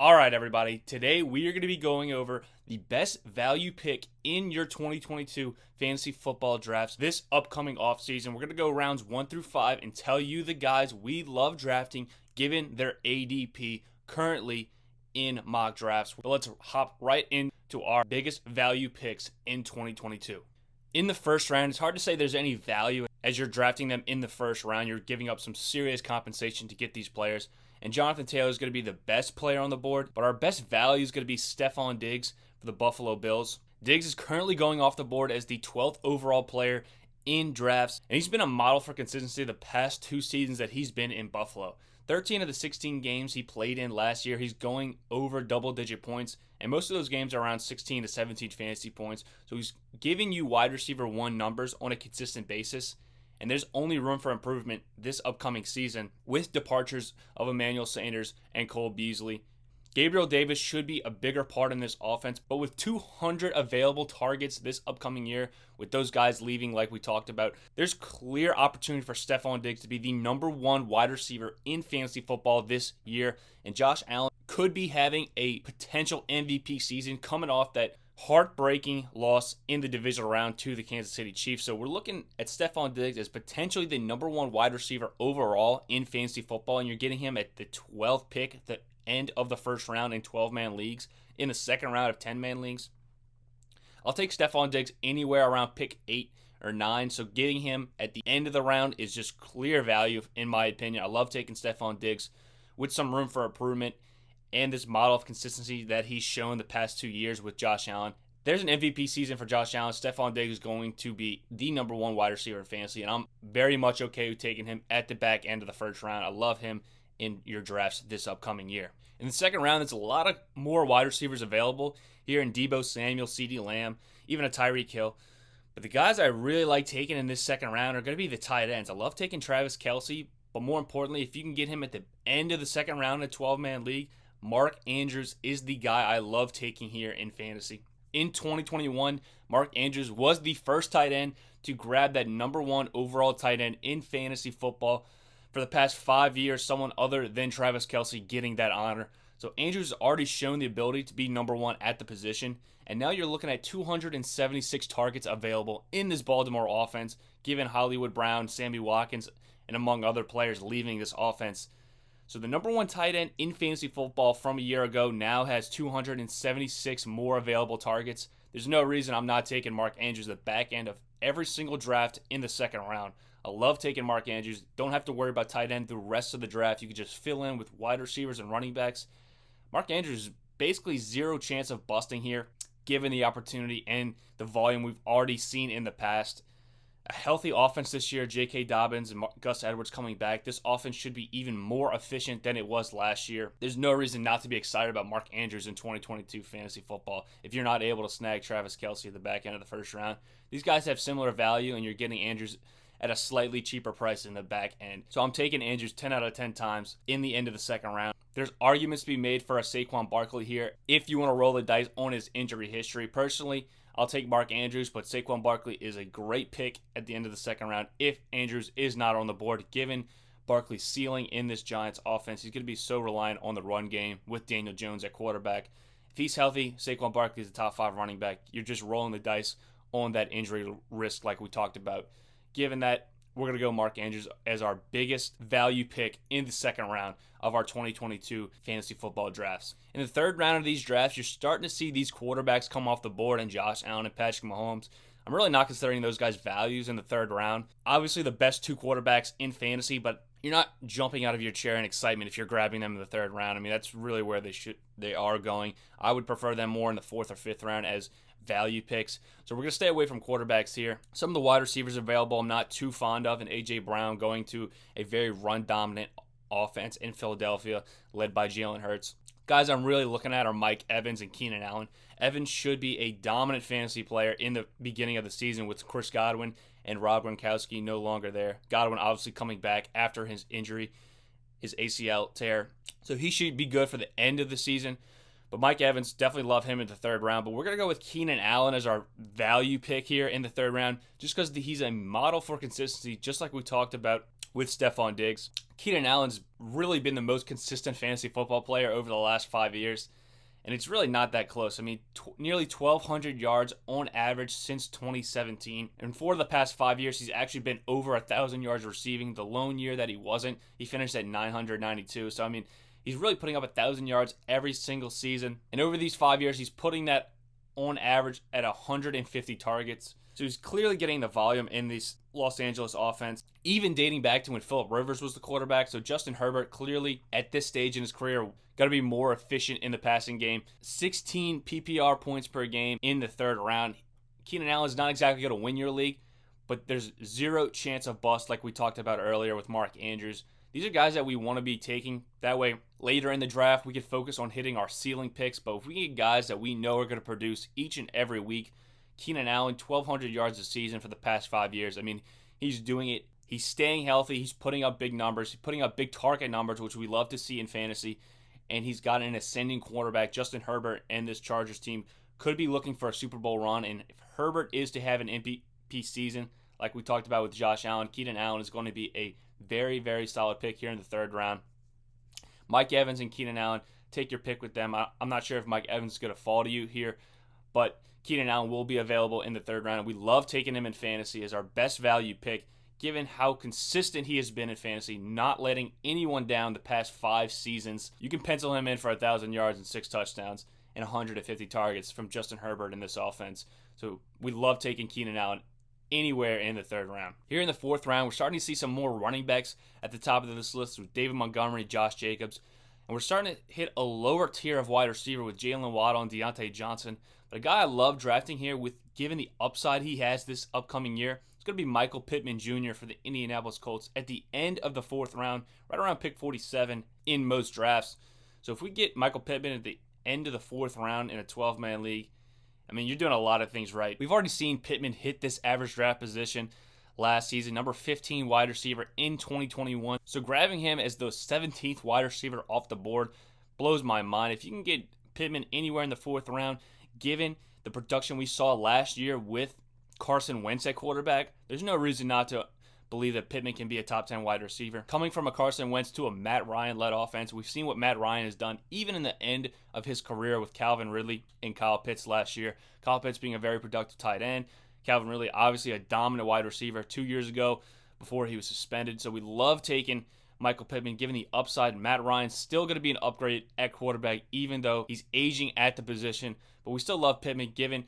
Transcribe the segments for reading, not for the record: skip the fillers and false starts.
All right, everybody. Today we are going to be going over the best value pick in your 2022 fantasy football drafts this upcoming offseason. We're going to go rounds 1 through 5 and tell you the guys we love drafting given their ADP currently in mock drafts. But let's hop right into our biggest value picks in 2022. In the first round, it's hard to say there's any value as you're drafting them in the first round. You're giving up some serious compensation to get these players. And Jonathan Taylor is going to be the best player on the board, but our best value is going to be Stephon Diggs for the Buffalo Bills. Diggs is currently going off the board as the 12th overall player in drafts, and he's been a model for consistency the past 2 seasons that he's been in Buffalo. 13 of the 16 games he played in last year, he's going over double-digit points, and most of those games are around 16 to 17 fantasy points. So he's giving you wide receiver 1 numbers on a consistent basis. And there's only room for improvement this upcoming season with departures of Emmanuel Sanders and Cole Beasley. Gabriel Davis should be a bigger part in this offense, but with 200 available targets this upcoming year, with those guys leaving like we talked about, there's clear opportunity for Stephon Diggs to be the number 1 wide receiver in fantasy football this year. And Josh Allen could be having a potential MVP season coming off that heartbreaking loss in the divisional round to the Kansas City Chiefs. So we're looking at Stephon Diggs as potentially the number 1 wide receiver overall in fantasy football, and you're getting him at the 12th pick, the end of the first round in 12-man leagues, in the second round of 10-man leagues. I'll take Stephon Diggs anywhere around pick 8 or 9, so getting him at the end of the round is just clear value in my opinion. I love taking Stephon Diggs with some room for improvement and this model of consistency that he's shown the past 2 years with Josh Allen. There's an MVP season for Josh Allen. Stephon Diggs is going to be the number 1 wide receiver in fantasy, and I'm very much okay with taking him at the back end of the first round. I love him in your drafts this upcoming year. In the second round, there's a lot of more wide receivers available here in Deebo Samuel, CeeDee Lamb, even a Tyreek Hill. But the guys I really like taking in this second round are going to be the tight ends. I love taking Travis Kelce, but more importantly, if you can get him at the end of the second round in a 12-man league, Mark Andrews is the guy I love taking here in fantasy. In 2021, Mark Andrews was the first tight end to grab that number 1 overall tight end in fantasy football. For the past 5 years, someone other than Travis Kelce getting that honor. So Andrews has already shown the ability to be number 1 at the position. And now you're looking at 276 targets available in this Baltimore offense, given Hollywood Brown, Sammy Watkins, and among other players leaving this offense. So the number 1 tight end in fantasy football from a year ago now has 276 more available targets. There's no reason I'm not taking Mark Andrews at the back end of every single draft in the second round. I love taking Mark Andrews. Don't have to worry about tight end the rest of the draft. You can just fill in with wide receivers and running backs. Mark Andrews is basically zero chance of busting here, given the opportunity and the volume we've already seen in the past. A healthy offense this year, J.K. Dobbins and Gus Edwards coming back. This offense should be even more efficient than it was last year. There's no reason not to be excited about Mark Andrews in 2022 fantasy football if you're not able to snag Travis Kelce at the back end of the first round. These guys have similar value, and you're getting Andrews at a slightly cheaper price in the back end. So I'm taking Andrews 10 out of 10 times in the end of the second round. There's arguments to be made for a Saquon Barkley here if you want to roll the dice on his injury history. Personally, I'll take Mark Andrews, but Saquon Barkley is a great pick at the end of the second round if Andrews is not on the board, given Barkley's ceiling in this Giants offense. He's going to be so reliant on the run game with Daniel Jones at quarterback. If he's healthy, Saquon Barkley is a top 5 running back. You're just rolling the dice on that injury risk like we talked about. Given that, we're going to go Mark Andrews as our biggest value pick in the second round of our 2022 fantasy football drafts. In the third round of these drafts, you're starting to see these quarterbacks come off the board, and Josh Allen and Patrick Mahomes. I'm really not considering those guys' values in the third round. Obviously, the best 2 quarterbacks in fantasy, but you're not jumping out of your chair in excitement if you're grabbing them in the third round. I mean, that's really where they are going. I would prefer them more in the 4th or 5th round as value picks. So we're going to stay away from quarterbacks here. Some of the wide receivers available I'm not too fond of, and A.J. Brown going to a very run-dominant offense in Philadelphia led by Jalen Hurts. Guys I'm really looking at are Mike Evans and Keenan Allen. Evans should be a dominant fantasy player in the beginning of the season with Chris Godwin and Rob Gronkowski no longer there. Godwin obviously coming back after his injury, his ACL tear. So he should be good for the end of the season. But Mike Evans, definitely love him in the third round. But we're going to go with Keenan Allen as our value pick here in the third round just because he's a model for consistency, just like we talked about with Stephon Diggs. Keenan Allen's really been the most consistent fantasy football player over the last 5 years. And it's really not that close. I mean, nearly 1,200 yards on average since 2017. And for the past 5 years, he's actually been over 1,000 yards receiving. The lone year that he wasn't, he finished at 992. So, I mean, he's really putting up 1,000 yards every single season. And over these 5 years, he's putting that on average at 150 targets. So he's clearly getting the volume in this Los Angeles offense, even dating back to when Phillip Rivers was the quarterback. So Justin Herbert clearly at this stage in his career got to be more efficient in the passing game. 16 PPR points per game in the third round. Keenan Allen is not exactly going to win your league, but there's zero chance of bust like we talked about earlier with Mark Andrews. These are guys that we want to be taking. That way, later in the draft, we can focus on hitting our ceiling picks. But if we get guys that we know are going to produce each and every week, Keenan Allen, 1,200 yards a season for the past 5 years. I mean, he's doing it. He's staying healthy. He's putting up big numbers. He's putting up big target numbers, which we love to see in fantasy. And he's got an ascending quarterback. Justin Herbert and this Chargers team could be looking for a Super Bowl run. And if Herbert is to have an MVP season, like we talked about with Josh Allen, Keenan Allen is going to be a very, very solid pick here in the third round. Mike Evans and Keenan Allen, take your pick with them. I'm not sure if Mike Evans is going to fall to you here, but Keenan Allen will be available in the third round. And we love taking him in fantasy as our best value pick, given how consistent he has been in fantasy, not letting anyone down the past 5 seasons. You can pencil him in for 1,000 yards and 6 touchdowns and 150 targets from Justin Herbert in this offense. So we love taking Keenan Allen anywhere in the third round. Here in the fourth round, we're starting to see some more running backs at the top of this list with David Montgomery, Josh Jacobs. And we're starting to hit a lower tier of wide receiver with Jalen Waddle and Deontay Johnson. But a guy I love drafting here, with given the upside he has this upcoming year, it's going to be Michael Pittman Jr. for the Indianapolis Colts at the end of the fourth round, right around pick 47 in most drafts. So if we get Michael Pittman at the end of the fourth round in a 12-man league, I mean, you're doing a lot of things right. We've already seen Pittman hit this average draft position last season, number 15 wide receiver in 2021. So grabbing him as the 17th wide receiver off the board blows my mind. If you can get Pittman anywhere in the fourth round, given the production we saw last year with Carson Wentz at quarterback, there's no reason not to believe that Pittman can be a top 10 wide receiver. Coming from a Carson Wentz to a Matt Ryan-led offense, we've seen what Matt Ryan has done even in the end of his career with Calvin Ridley and Kyle Pitts last year. Kyle Pitts being a very productive tight end. Calvin Ridley, obviously a dominant wide receiver 2 years ago before he was suspended. So we love taking Michael Pittman, given the upside. Matt Ryan's still going to be an upgrade at quarterback, even though he's aging at the position. But we still love Pittman, given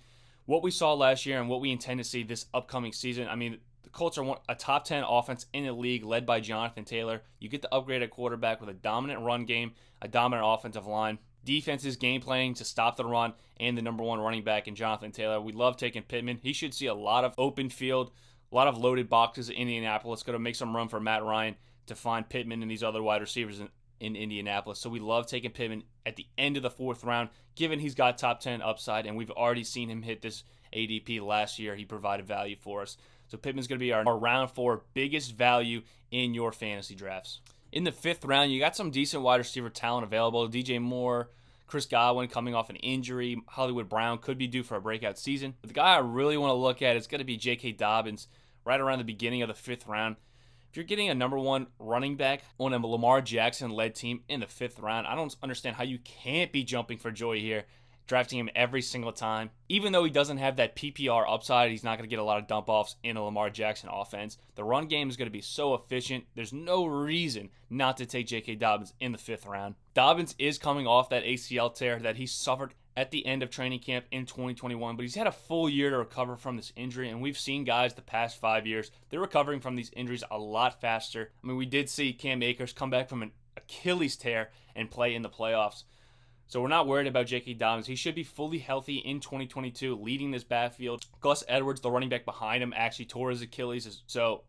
what we saw last year and what we intend to see this upcoming season. I mean, the Colts are a top 10 offense in the league, led by Jonathan Taylor. You get the upgrade at quarterback with a dominant run game, a dominant offensive line. Defense's game planning to stop the run, and the number 1 running back in Jonathan Taylor. We love taking Pittman. He should see a lot of open field, a lot of loaded boxes in Indianapolis. Going to make some room for Matt Ryan to find Pittman and these other wide receivers in Indianapolis. So we love taking Pittman at the end of the fourth round, given he's got top 10 upside, and we've already seen him hit this ADP last year. He provided value for us. So Pittman's going to be our round 4 biggest value in your fantasy drafts. In the fifth round, you got some decent wide receiver talent available. DJ Moore, Chris Godwin coming off an injury. Hollywood Brown could be due for a breakout season. But the guy I really want to look at is going to be J.K. Dobbins right around the beginning of the fifth round. If you're getting a number 1 running back on a Lamar Jackson-led team in the fifth round, I don't understand how you can't be jumping for joy here, drafting him every single time. Even though he doesn't have that PPR upside, he's not going to get a lot of dump-offs in a Lamar Jackson offense. The run game is going to be so efficient, there's no reason not to take J.K. Dobbins in the fifth round. Dobbins is coming off that ACL tear that he suffered at the end of training camp in 2021, but he's had a full year to recover from this injury, and we've seen guys the past 5 years, they're recovering from these injuries a lot faster. I mean, we did see Cam Akers come back from an Achilles tear and play in the playoffs. So we're not worried about J.K. Dobbins. He should be fully healthy in 2022, leading this backfield. Gus Edwards, the running back behind him, actually tore his Achilles. So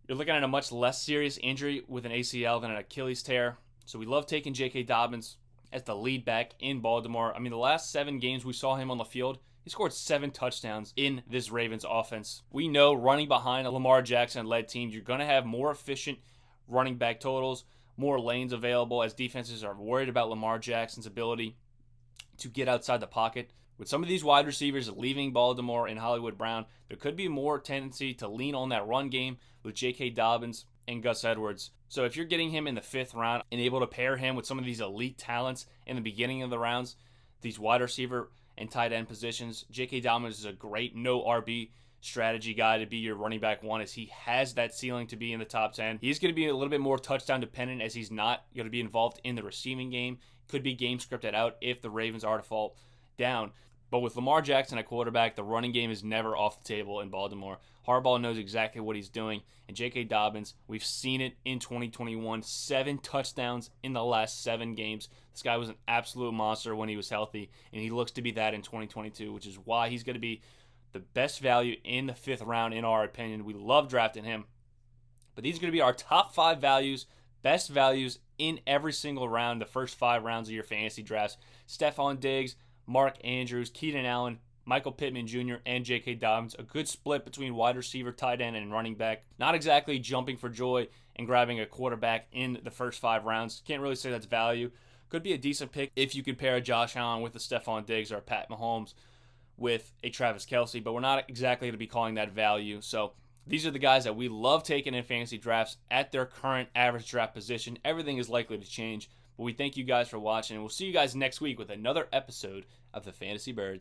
you're looking at a much less serious injury with an ACL than an Achilles tear. So we love taking J.K. Dobbins as the lead back in Baltimore. I mean, the last 7 games we saw him on the field, he scored 7 touchdowns in this Ravens offense. We know running behind a Lamar Jackson-led team, you're going to have more efficient running back totals, more lanes available as defenses are worried about Lamar Jackson's ability to get outside the pocket. With some of these wide receivers leaving Baltimore and Hollywood Brown, there could be more tendency to lean on that run game with J.K. Dobbins and Gus Edwards. So if you're getting him in the 5th round and able to pair him with some of these elite talents in the beginning of the rounds, these wide receiver and tight end positions, J.K. Dobbins is a great no RB strategy guy to be your running back 1, as he has that ceiling to be in the top 10. He's going to be a little bit more touchdown dependent, as he's not going to be involved in the receiving game. Could be game scripted out if the Ravens are to fall down. But with Lamar Jackson at quarterback, the running game is never off the table in Baltimore. Harbaugh knows exactly what he's doing. And J.K. Dobbins, we've seen it in 2021. 7 touchdowns in the last 7 games. This guy was an absolute monster when he was healthy, and he looks to be that in 2022, which is why he's going to be the best value in the 5th round, in our opinion. We love drafting him. But these are going to be our top 5 values, best values in every single round, the first 5 rounds of your fantasy drafts. Stephon Diggs, Mark Andrews, Keenan Allen, Michael Pittman Jr., and J.K. Dobbins. A good split between wide receiver, tight end, and running back. Not exactly jumping for joy and grabbing a quarterback in the first 5 rounds. Can't really say that's value. Could be a decent pick if you could pair a Josh Allen with a Stephon Diggs or a Pat Mahomes with a Travis Kelce, but we're not exactly going to be calling that value. So these are the guys that we love taking in fantasy drafts at their current average draft position. Everything is likely to change, but we thank you guys for watching, and we'll see you guys next week with another episode of the Fantasy Birds.